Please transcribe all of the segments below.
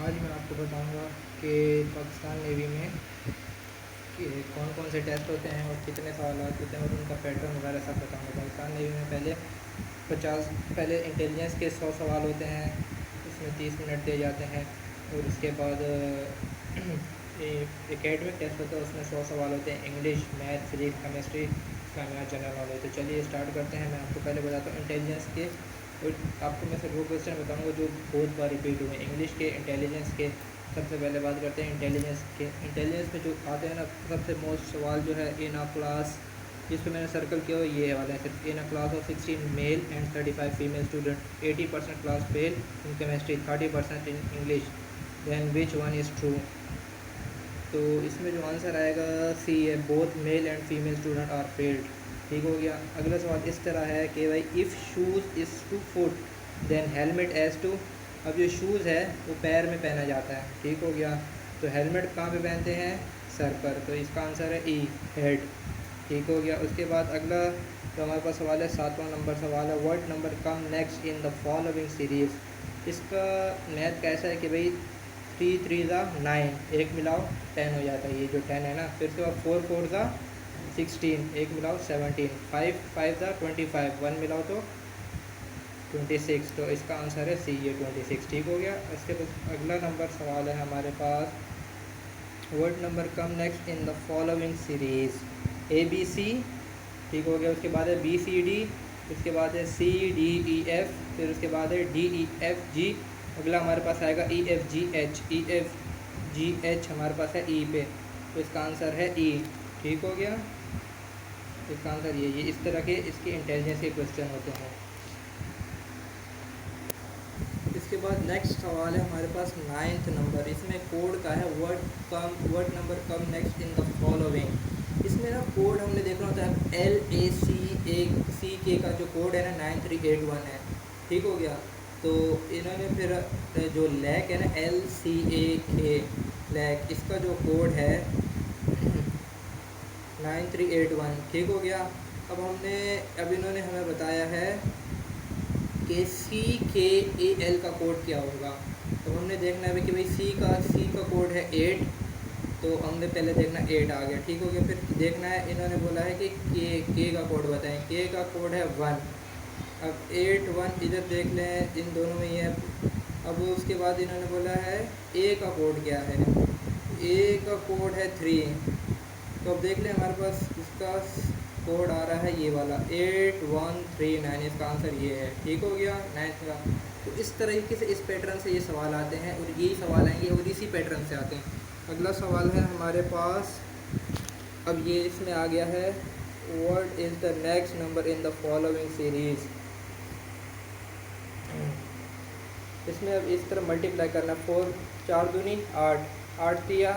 आज मैं आपको बताऊंगा कि पाकिस्तान नेवी में कि कौन कौन से टेस्ट होते हैं और कितने सवाल होते हैं और उनका पैटर्न वगैरह सब बताऊंगा। पाकिस्तान नेवी में पहले इंटेलिजेंस के 100 सवाल होते हैं, उसमें 30 मिनट दिए जाते हैं। और उसके बाद एकेडमिक टेस्ट होता है, उसमें 100 सवाल होते हैं, इंग्लिश, मैथ, फिजिक्स, केमिस्ट्री, इसका मेरा जनरल नॉलेज। तो चलिए स्टार्ट करते हैं। मैं आपको पहले बताता हूँ इंटेलिजेंस के, और आपको मैं सिर्फ वो क्वेश्चन बताऊँगा जो बहुत बार रिपीट हुए। इंग्लिश के, इंटेलिजेंस के सबसे पहले बात करते हैं इंटेलिजेंस के। इंटेलिजेंस में जो आते हैं ना, सबसे मोस्ट सवाल जो है इन अ क्लास, जिस पे मैंने सर्कल किया हुआ ये वाला है सिर्फ। In a class of 16 male and 35 female student, 80% class fail in chemistry, 30% in English, then which one is true. तो इसमें जो आंसर आएगा सी है, both male and female student are failed. ठीक हो गया। अगला सवाल इस तरह है कि भाई if shoes is to foot then helmet is to. अब जो शूज़ है वो पैर में पहना जाता है, ठीक हो गया। तो हेलमेट कहाँ पे पहनते हैं? सर पर। तो इसका आंसर है ई, हेड। ठीक हो गया। उसके बाद अगला जो हमारे पास सवाल है, 7वां नंबर सवाल है, what number come next in the following series. इसका मैथ कैसा है कि भाई 3 3 ज़ा 9, एक मिलाओ 10 हो जाता है, ये जो 10 है ना। फिर उसके बाद 4 4 ज़ा 16, एक मिलाओ 17, 5 5 ज़ा 25, 1 मिलाओ तो 26। तो इसका आंसर है सी, ये 26। ठीक हो गया। इसके बाद अगला नंबर सवाल है हमारे पास, word number come next in the following series, A B C. ठीक हो गया। उसके बाद है बी सी डी, उसके बाद है सी डी ई एफ, फिर उसके बाद है डी ई एफ जी। अगला हमारे पास आएगा E F G H, E F G H हमारे पास है ई पे। तो इसका आंसर है ई। ठीक हो गया। इसका आंसर ये इस तरह के इसके इंटेलिजेंस के क्वेश्चन होते हैं। इसके बाद नेक्स्ट सवाल है हमारे पास 9th नंबर। इसमें कोड का है, word number come next in the following. इसमें ना कोड हमने देखना होता है LACA का जो कोड है ना 9381 है। ठीक हो गया। तो इन्होंने फिर जो लैक है ना LCAK लैक, इसका जो कोड है 9381। ठीक हो गया। अब इन्होंने हमें बताया है कि CKAL का कोड क्या होगा। तो हमने देखना है कि भाई सी का कोड है 8, तो हमने पहले देखना 8 आ गया। ठीक हो गया। फिर देखना है, इन्होंने बोला है कि के का कोड बताएं। के का कोड है 1। अब 8 1 इधर देख लें, इन दोनों में ये है। अब उसके बाद इन्होंने बोला है ए का कोड क्या है। ए का कोड है 3। तो अब देख लें हमारे पास इसका कोड आ रहा है ये वाला 8139। इसका आंसर ये है। ठीक हो गया 9th का। तो इस तरीके से इस पैटर्न से ये सवाल आते हैं और यही सवाल आएंगे और इसी पैटर्न से आते हैं। अगला सवाल है हमारे पास, अब ये इसमें आ गया है, what is the next number in the following series. इसमें अब इस तरह मल्टीप्लाई करना, 4 4 दूनी 8, 8 तिया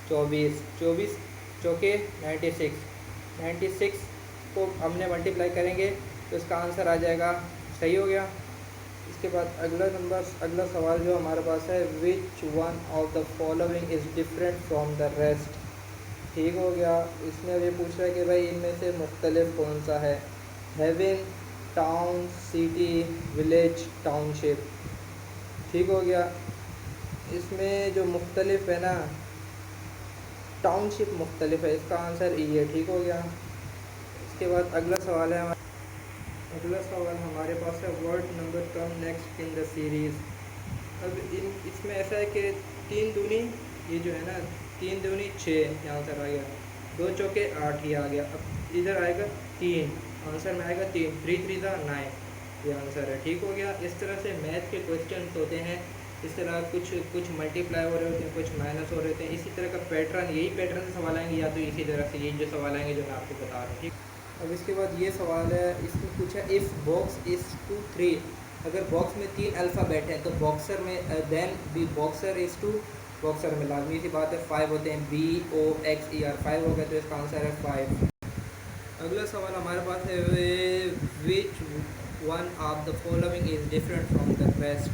24, 24 चौके 96, 96 को हमने मल्टीप्लाई करेंगे तो इसका आंसर आ जाएगा। सही हो गया। इसके बाद अगला सवाल जो हमारे पास है, which one of the following is different from the rest. ठीक हो गया। इसमें अब ये पूछ रहा है कि भाई इनमें से मुख्तलिफ कौन सा है। Heaven, town, city, village, township. ठीक हो गया। इसमें जो मुख्तलिफ है ना, टाउनशिप मुख्तलिफ है, इसका आंसर ई है। ठीक हो गया। इसके बाद अगला सवाल हमारे पास है, word number come next in the series. अब इसमें ऐसा है कि 3 दूनी, ये जो है ना 3 दूनी 6, ये आंसर आ गया। 2 चौके 8, ये आ गया। अब इधर आएगा 3, आंसर में आएगा 3, 3 3 ज़ा 9, ये आंसर है। ठीक हो गया। इस तरह से मैथ के क्वेश्चन होते हैं। इस तरह कुछ मल्टीप्लाई हो रहे होते हैं, कुछ माइनस हो रहे होते हैं। इसी तरह का पैटर्न, यही पैटर्न से सवाल आएंगे, या तो इसी तरह से यही जो सवाल आएंगे जो मैं आपको बता रहा हूँ। ठीक। अब इसके बाद ये सवाल है, इसमें पूछा इफ़ बॉक्स इज़ टू 3, अगर बॉक्स में 3 अल्फ़ाबेट हैं तो बॉक्सर में then B boxer is to, boxer में लाजमी सी बात है 5 होते हैं, BOXER 5 हो गया। तो इसका आंसर है 5। अगला सवाल हमारे पास है, which one of the following is different from the rest.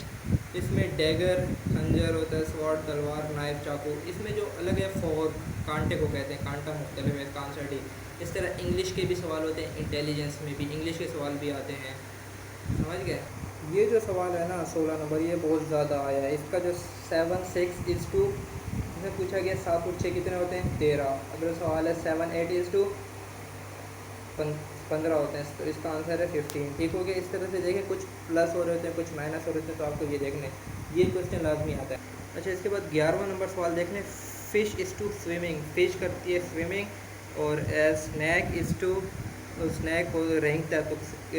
इसमें डैगर खंजर होता है, स्वॉर्ड तलवार, नाइफ चाकू। इसमें जो अलग है फोर्क, कांटे को कहते हैं, कांटा मुख्तलिफ है, इसका आंसर डी। इस तरह इंग्लिश के भी सवाल होते हैं, इंटेलिजेंस में भी इंग्लिश के सवाल भी आते हैं, समझ गए। ये जो सवाल है ना 16 नंबर, ये बहुत ज़्यादा आया है। इसका जो 7 6 इसमें पूछा गया 7 और 6 कितने होते हैं 13। अगला सवाल है 7 8 15 होते हैं, तो इसका आंसर है 15। ठीक हो गया। इस तरह से देखें कुछ प्लस हो रहे होते हैं कुछ माइनस हो रहे होते हैं, तो आपको ये देखने ये क्वेश्चन लाजमी आता है। अच्छा, इसके बाद 11वां नंबर सवाल देख लें। Fish is to swimming, fish करती है स्विमिंग, और स्नैक इज़ टू, स्नैक को रेंगता है, तो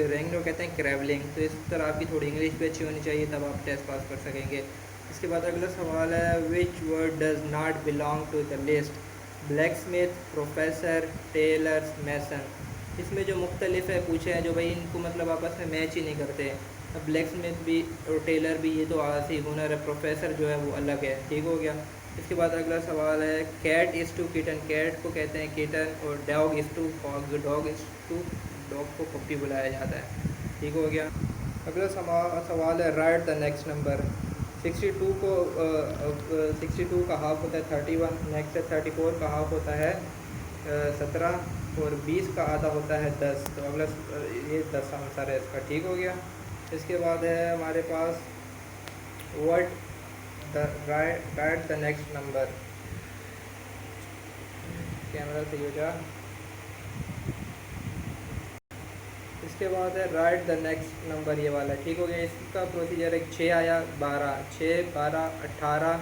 रेंगने को कहते हैं क्रैवलिंग। तो इस तरह आपकी थोड़ी इंग्लिश भी अच्छी होनी चाहिए, तब आप टेस्ट पास कर सकेंगे। इसके बाद अगला सवाल है which word does not belong to the list, blacksmith, professor, tailor, mason. इसमें जो मुख्तलिफ है पूछे हैं जो भाई इनको मतलब आपस में मैच ही नहीं करते। अब ब्लैक स्मिथ भी और टेलर भी ये तो आसी हुनर है, प्रोफेसर जो है वो अलग है। ठीक हो गया। इसके बाद अगला सवाल है cat is to kitten, cat को कहते हैं किटन, और dog is to fog, dog is to, dog को पप्पी बुलाया जाता है। ठीक हो गया। अगला सवाल है राइट द नेक्स्ट नंबर। 62 को 62 का हाफ होता है 31, नेक्स्ट है 34 का हाफ होता है 17, और 20 का आधा होता है 10। तो अगला ये 10 आंसर है इसका। ठीक हो गया। इसके बाद है हमारे पास what the right the next number. Camera सही हो जा। इसके बाद है राइट द नेक्स्ट नंबर, ये वाला। ठीक हो गया। इसका प्रोसीजर है 6 आया 12, 6 12 18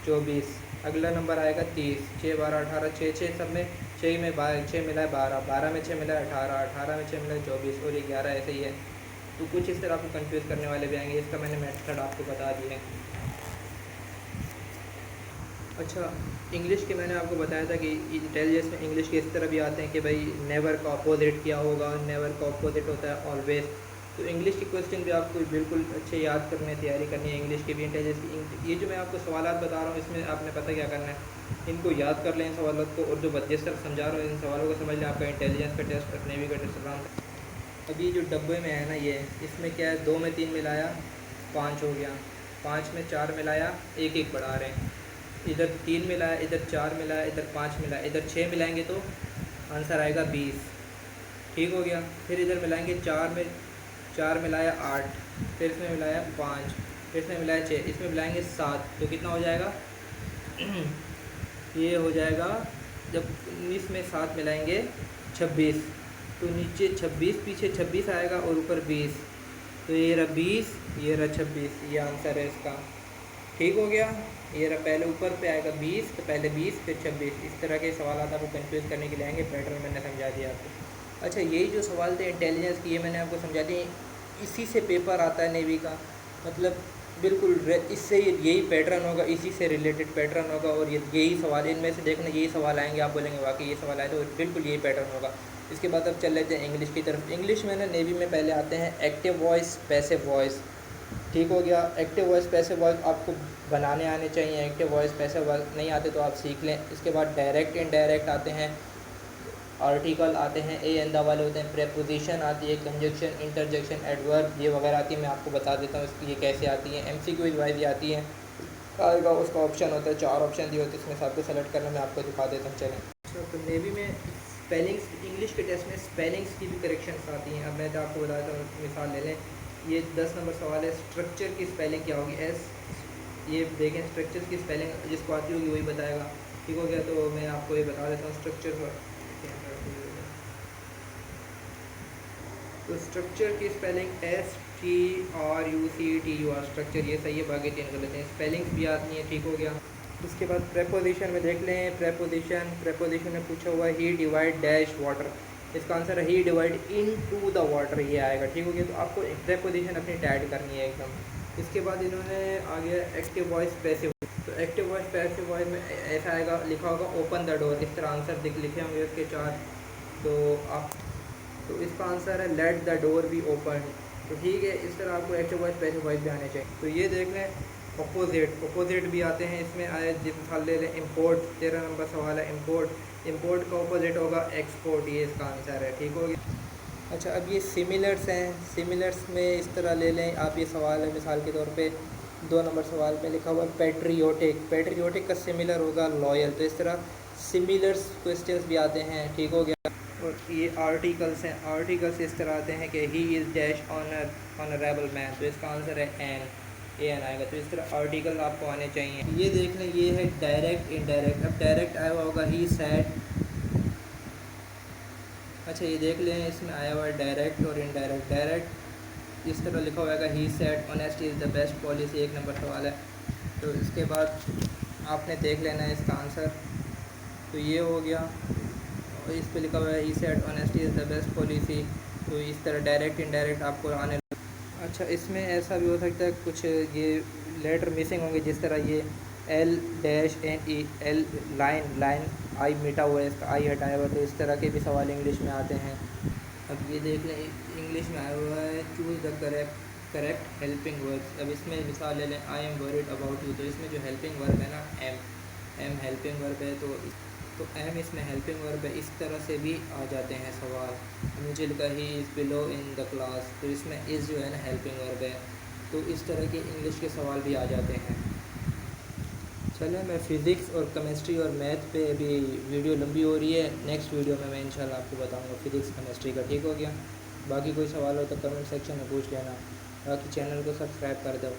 24। अगला नंबर आएगा 30, 6 12 18, 6 6 सब में 6 में 6 मिला है 12, 12 में 6 मिला है 18, 18 में 6 मिला है 24, और ये 11 ऐसे ही है। तो कुछ इस तरह आपको कंफ्यूज करने वाले भी आएंगे, इसका मैंने मेथड आपको बता दिए। अच्छा, इंग्लिश के मैंने आपको बताया था कि इंटेलिजेंस में इंग्लिश के इस तरह भी आते हैं कि भाई नेवर का अपोजिट क्या होगा, नेवर का अपोजिट होता है ऑलवेज। तो इंग्लिश के क्वेश्चन भी आपको बिल्कुल अच्छे याद करने तैयारी करनी है इंग्लिश के भी, इंटेलिजेंस की। ये जो मैं आपको सवालात बता रहा हूँ इसमें आपने पता क्या करना है, इनको याद कर लें इन सवालों को, और जो जिस तरह समझा रहा हूँ इन सवालों को समझ लें, आपका इंटेलिजेंस का टेस्ट, नेवी का टेस्ट आराम। अभी जो डब्बे में है ना ये, इसमें क्या है 2 में 3 मिलाया 5 हो गया, 5 में 4 मिलाया 1 1 बढ़ा रहे हैं, इधर 3 मिलाया, इधर 4 मिलाया, इधर 5 मिलाया, इधर 6 मिलाएंगे तो आंसर आएगा 20। ठीक हो गया। फिर इधर मिलाएंगे 4 में 4 मिलाया 8, फिर इसमें मिलाया 5, फिर इसमें मिलाया 6, इसमें मिलाएंगे 7, तो कितना हो जाएगा ये हो जाएगा, जब 19 में 7 मिलाएंगे 26, तो नीचे 26 पीछे 26 आएगा और ऊपर 20, तो ये रहा 20, ये रहा 26, ये आंसर है इसका। ठीक हो गया। ये रहा, पहले ऊपर पे आएगा 20, तो पहले 20 फिर 26। इस तरह के सवाल आपको कंफ्यूज करने के लिए आएंगे, पैटर्न मैंने समझा दिया आपको। अच्छा, यही जो सवाल थे इंटेलिजेंस की, ये मैंने आपको समझा दिए। इसी से पेपर आता है नेवी का, मतलब बिल्कुल इससे यही पैटर्न होगा, इसी से रिलेटेड पैटर्न होगा, और यही सवाल इनमें से देखना यही सवाल आएंगे, आप बोलेंगे वाकई ये सवाल आए, तो बिल्कुल यही पैटर्न होगा। इसके बाद अब चल लेते हैं इंग्लिश की तरफ। इंग्लिश में ना नेवी में पहले आते हैं एक्टिव वॉइस, पैसिव वॉइस। ठीक हो गया। एक्टिव वॉइस पैसिव वॉइस आपको बनाने आने चाहिए, एक्टिव वॉइस पैसिव वॉइस नहीं आते तो आप सीख लें। इसके बाद डायरेक्ट इनडायरेक्ट आते हैं, आर्टिकल आते हैं, ए एंदा वाले होते हैं, प्रेपोजिशन आती है, कंजक्शन, इंटरजेक्शन, एडवर्ब, ये वगैरह आती है। मैं आपको बता देता हूँ इसकी ये कैसे आती है। एमसीक्यू वाइज भी आती है, आएगा उसका ऑप्शन होता है, 4 ऑप्शन दिए होते हैं, इसमें सबको सेलेक्ट करना मैं आपको दिखा देता हूँ। चलें। अच्छा, तो नेवी में स्पेलिंग्स, इंग्लिश के टेस्ट में स्पेलिंग्स की भी करेक्शंस आती हैं। अब मैं तो आपको बताता हूँ, मिसाल ले लें, ये 10 नंबर सवाल है, स्ट्रक्चर की स्पेलिंग क्या होगी, एस, ये देखें स्ट्रक्चर की स्पेलिंग जिसको आती होगी वही बताएगा। ठीक हो गया। तो मैं आपको ये बता देता हूँ स्ट्रक्चर पर। तो स्ट्रक्चर की स्पेलिंग STRUCTUR, स्ट्रक्चर, ये सही है, बाकी 3 गलत हैं। स्पेलिंग्स भी आती हैं। ठीक हो गया। उसके बाद प्रेपोजिशन में देख लें, प्रेपोजिशन में पूछा हुआ है ही डिवाइड डैश वाटर, इसका आंसर है ही डिवाइड इनटू द वाटर, ये आएगा। ठीक हो गया। तो आपको प्रेपोजिशन अपनी टाइट करनी है एकदम। इसके बाद इन्होंने आ गया एक्टिव वॉइस पैसिव, तो एक्टिव वॉइस पैसिव वॉइस में ऐसा आएगा, लिखा होगा ओपन द डोर, इस तरह आंसर लिखे होंगे उसके 4। तो आप, तो इसका आंसर है let the door be open. तो ठीक है, इस तरह आपको एक्टिव वॉइस पैसिव वॉइस भी आने चाहिए। तो ये देख लें, अपोजिट भी आते हैं इसमें आए, जिस मिसाल ले लें इम्पोर्ट, 13 नंबर सवाल है इम्पोर्ट का अपोजिट होगा एक्सपोर्ट, ये इसका आंसर है। ठीक हो गया। अच्छा, अब ये सिमिलर्स हैं, सिमिलर्स में इस तरह ले लें आप, ये सवाल है मिसाल के तौर पे 2 नंबर सवाल पे लिखा हुआ है पैट्रियोटिक का सिमिलर होगा लॉयल, तो इस तरह सिमिलर्स क्वेश्चंस भी आते हैं। ठीक हो गया। और ये आर्टिकल्स हैं। आर्टिकल्स इस तरह आते हैं कि he is dash honourable man, तो इसका आंसर है एन आएगा। तो इस तरह आर्टिकल आपको आने चाहिए। ये देख लें, ये है डायरेक्ट इनडायरेक्ट। अब डायरेक्ट आया हुआ होगा ही सैड। अच्छा ये देख लें, इसमें आया हुआ है डायरेक्ट और इनडायरेक्ट। डायरेक्ट इस तरह लिखा हुआ है he said honesty is the best policy, 1 number सवाल है। तो इसके बाद आपने देख लेना है इसका आंसर। तो ये हो गया, और इस पे लिखा हुआ है he said honesty is the best policy. तो इस तरह डायरेक्ट इनडायरेक्ट आपको आने। अच्छा इसमें ऐसा भी हो सकता है कुछ ये लेटर मिसिंग होंगे, जिस तरह ये L dash N E L line आई मिटा हुआ है, इसका आई हटाया हुआ। तो इस तरह के भी सवाल इंग्लिश में आते हैं। अब ये देख लें, इंग्लिश में आया हुआ है choose the correct helping words. अब इसमें मिसाल ले लें, I am worried about you. तो इसमें जो हेल्पिंग वर्ब है ना, एम हेल्पिंग वर्ब है। तो एम इसमें हेल्पिंग वर्ब है। इस तरह से भी आ जाते हैं सवाल। मुझे लिखा he is below in the class, तो इसमें इज़ जो है ना हेल्पिंग वर्ब है। तो इस तरह के इंग्लिश के सवाल भी आ जाते हैं। चलें, मैं फ़िज़िक्स और केमिस्ट्री और मैथ पे अभी वीडियो लंबी हो रही है, नेक्स्ट वीडियो में मैं इंशाल्लाह आपको बताऊंगा फ़िज़िक्स केमिस्ट्री का। ठीक हो गया? बाकी कोई सवाल हो तो कमेंट सेक्शन में पूछ लेना। बाकी चैनल को सब्सक्राइब कर दो।